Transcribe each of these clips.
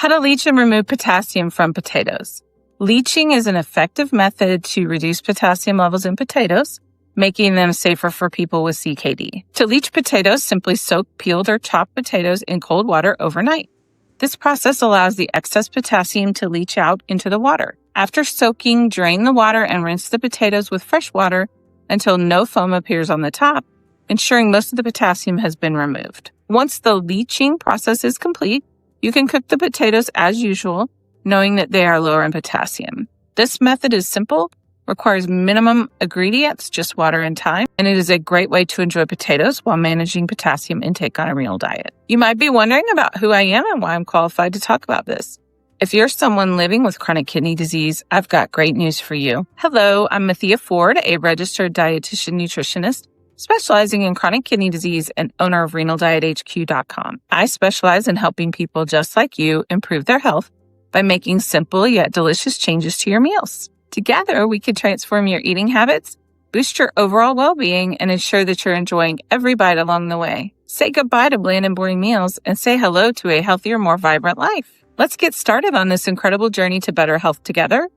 How to leach and remove potassium from potatoes. Leaching is an effective method to reduce potassium levels in potatoes, making them safer for people with CKD. To leach potatoes, simply soak peeled or chopped potatoes in cold water overnight. This process allows the excess potassium to leach out into the water. After soaking, drain the water and rinse the potatoes with fresh water until no foam appears on the top, ensuring most of the potassium has been removed. Once the leaching process is complete, you can cook the potatoes as usual, knowing that they are lower in potassium. This method is simple, requires minimum ingredients, just water and time, and it is a great way to enjoy potatoes while managing potassium intake on a renal diet. You might be wondering about who I am and why I'm qualified to talk about this. If you're someone living with chronic kidney disease, I've got great news for you. Hello, I'm Mathea Ford, a registered dietitian nutritionist specializing in chronic kidney disease and owner of renaldiethq.com. I specialize in helping people just like you improve their health by making simple yet delicious changes to your meals. Together, we can transform your eating habits, boost your overall well-being, and ensure that you're enjoying every bite along the way. Say goodbye to bland and boring meals and say hello to a healthier, more vibrant life. Let's get started on this incredible journey to better health together.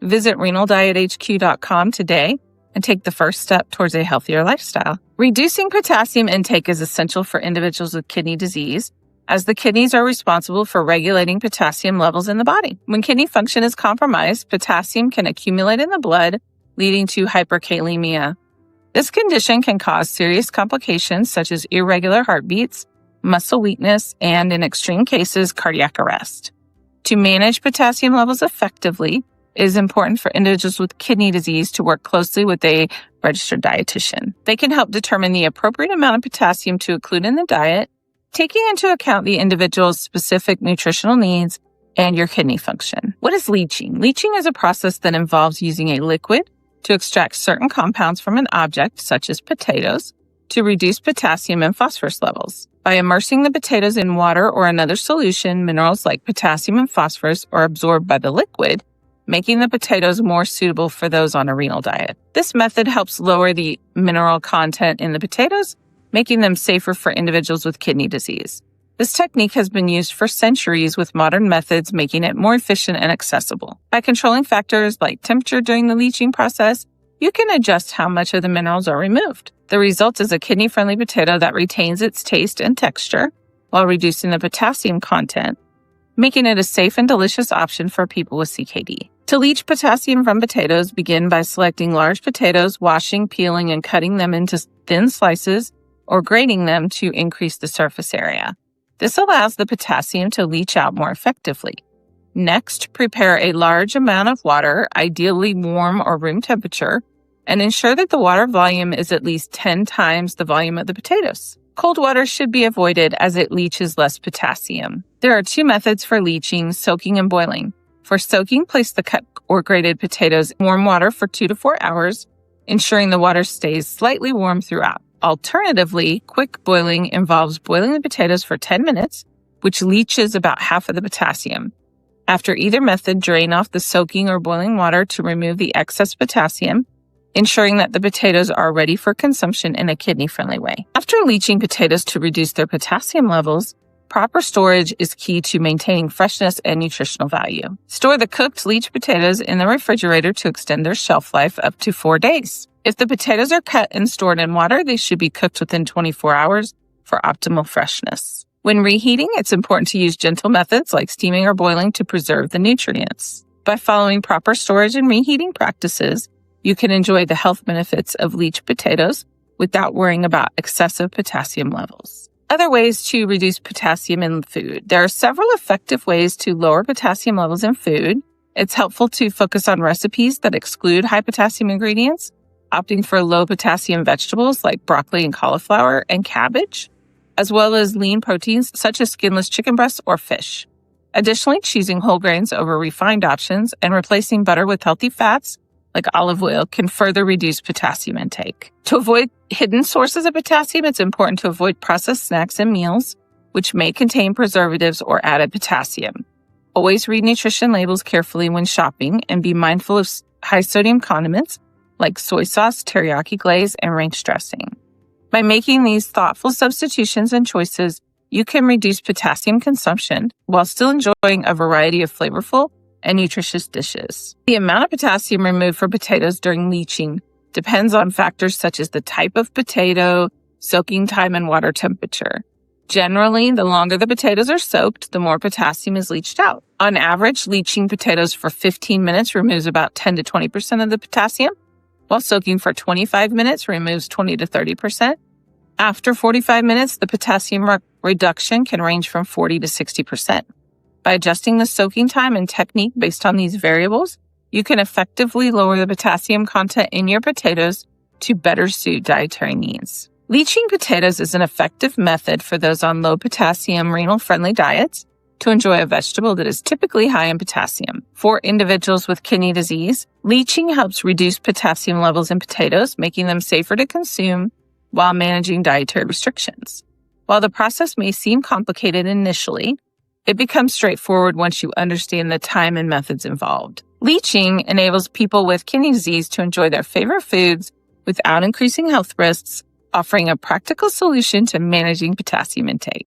Visit renaldiethq.com today and take the first step towards a healthier lifestyle. Reducing potassium intake is essential for individuals with kidney disease, as the kidneys are responsible for regulating potassium levels in the body. When kidney function is compromised, potassium can accumulate in the blood, leading to hyperkalemia. This condition can cause serious complications such as irregular heartbeats, muscle weakness, and in extreme cases, cardiac arrest. To manage potassium levels effectively, it is important for individuals with kidney disease to work closely with a registered dietitian. They can help determine the appropriate amount of potassium to include in the diet, taking into account the individual's specific nutritional needs and your kidney function. What is leaching? Leaching is a process that involves using a liquid to extract certain compounds from an object, such as potatoes, to reduce potassium and phosphorus levels. By immersing the potatoes in water or another solution, minerals like potassium and phosphorus are absorbed by the liquid, making the potatoes more suitable for those on a renal diet. This method helps lower the mineral content in the potatoes, making them safer for individuals with kidney disease. This technique has been used for centuries, with modern methods making it more efficient and accessible. By controlling factors like temperature during the leaching process, you can adjust how much of the minerals are removed. The result is a kidney-friendly potato that retains its taste and texture while reducing the potassium content, making it a safe and delicious option for people with CKD. To leach potassium from potatoes, begin by selecting large potatoes, washing, peeling, and cutting them into thin slices, or grating them to increase the surface area. This allows the potassium to leach out more effectively. Next, prepare a large amount of water, ideally warm or room temperature, and ensure that the water volume is at least 10 times the volume of the potatoes. Cold water should be avoided as it leaches less potassium. There are two methods for leaching: soaking and boiling. For soaking, place the cut or grated potatoes in warm water for 2 to 4 hours, ensuring the water stays slightly warm throughout. Alternatively, quick boiling involves boiling the potatoes for 10 minutes, which leaches about half of the potassium. After either method, drain off the soaking or boiling water to remove the excess potassium, ensuring that the potatoes are ready for consumption in a kidney-friendly way. After leaching potatoes to reduce their potassium levels, proper storage is key to maintaining freshness and nutritional value. Store the cooked leached potatoes in the refrigerator to extend their shelf life up to 4 days. If the potatoes are cut and stored in water, they should be cooked within 24 hours for optimal freshness. When reheating, it's important to use gentle methods like steaming or boiling to preserve the nutrients. By following proper storage and reheating practices, you can enjoy the health benefits of leached potatoes without worrying about excessive potassium levels. Other ways to reduce potassium in food. There are several effective ways to lower potassium levels in food. It's helpful to focus on recipes that exclude high potassium ingredients, opting for low potassium vegetables like broccoli and cauliflower and cabbage, as well as lean proteins such as skinless chicken breasts or fish. Additionally, choosing whole grains over refined options and replacing butter with healthy fats like olive oil can further reduce potassium intake. To avoid hidden sources of potassium, it's important to avoid processed snacks and meals, which may contain preservatives or added potassium. Always read nutrition labels carefully when shopping and be mindful of high-sodium condiments like soy sauce, teriyaki glaze, and ranch dressing. By making these thoughtful substitutions and choices, you can reduce potassium consumption while still enjoying a variety of flavorful and nutritious dishes. The amount of potassium removed from potatoes during leaching depends on factors such as the type of potato, soaking time, and water temperature. Generally, the longer the potatoes are soaked, the more potassium is leached out. On average, leaching potatoes for 15 minutes removes about 10 to 20% of the potassium, while soaking for 25 minutes removes 20 to 30%. After 45 minutes, the potassium reduction can range from 40 to 60%. By adjusting the soaking time and technique based on these variables, you can effectively lower the potassium content in your potatoes to better suit dietary needs. Leaching potatoes is an effective method for those on low-potassium, renal-friendly diets to enjoy a vegetable that is typically high in potassium. For individuals with kidney disease, leaching helps reduce potassium levels in potatoes, making them safer to consume while managing dietary restrictions. While the process may seem complicated initially, it becomes straightforward once you understand the time and methods involved. Leaching enables people with kidney disease to enjoy their favorite foods without increasing health risks, offering a practical solution to managing potassium intake.